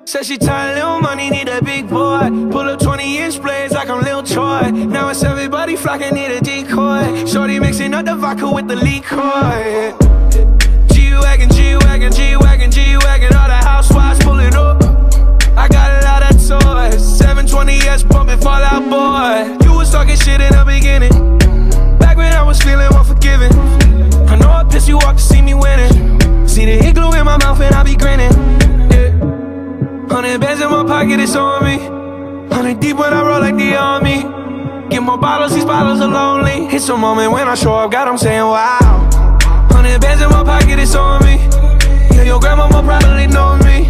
Said she tired, little money, need a big boy. Pull up 20-inch blades like I'm Lil Troy. Now it's everybody flocking, need a decoy. Shorty mixing up the vodka with the liquor. G-Wagon, G-Wagon, G-Wagon, G-Wagon. All the housewives pulling up. I got a lot of toys. 720S bumping Fall Out Boy. You was talking shit in the beginning, back when I was feeling unforgiving. I know I pissed you off to see me winning. See the hit glue in my mouth and I be grinning. 100 bands in my pocket, it's on me. 100 deep when I roll like the army. Get more bottles, these bottles are lonely. It's a moment when I show up, God, I'm saying wow. 100 bands in my pocket, it's on me. Yeah, your grandma will probably know me.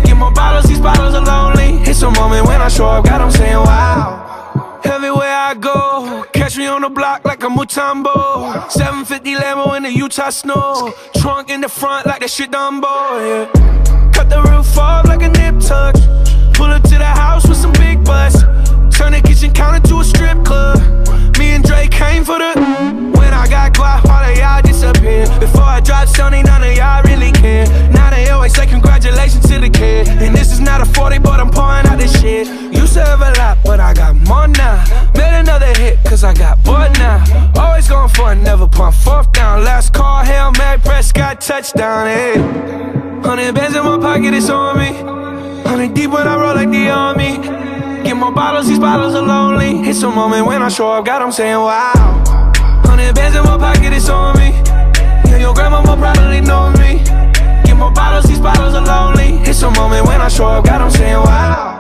Get more bottles, these bottles are lonely. It's a moment when I show up, God, I'm saying wow. Everywhere I go, catch me on the block like a Mutombo. 750 Lambo in the Utah snow. Trunk in the front like that shit Dumbo, yeah. Cut the roof off like a nip tuck. Pull up to the house with some big butts. Turn the kitchen counter to a strip club. Me and Drake came for the. When I got guap, all of y'all disappear. Before I drop Sony, none of y'all really care. Now they always say congratulations to the kid. And this is not a 40, but I'm pouring out this shit. Used to have a lot, but I got more now. Made another hit, cause I got bored now. Always going for it, never pump fourth down. Last call, Hail Mary, Prescott, touchdown, hey. 100 bands in my pocket, it's on me. 100 deep when I roll like the army. Get more bottles, these bottles are lonely. It's a moment when I show up, God, I'm saying wow. 100 bands in my pocket, it's on me. Yeah, your grandma will probably know me. Get more bottles, these bottles are lonely. It's a moment when I show up, God, I'm saying wow.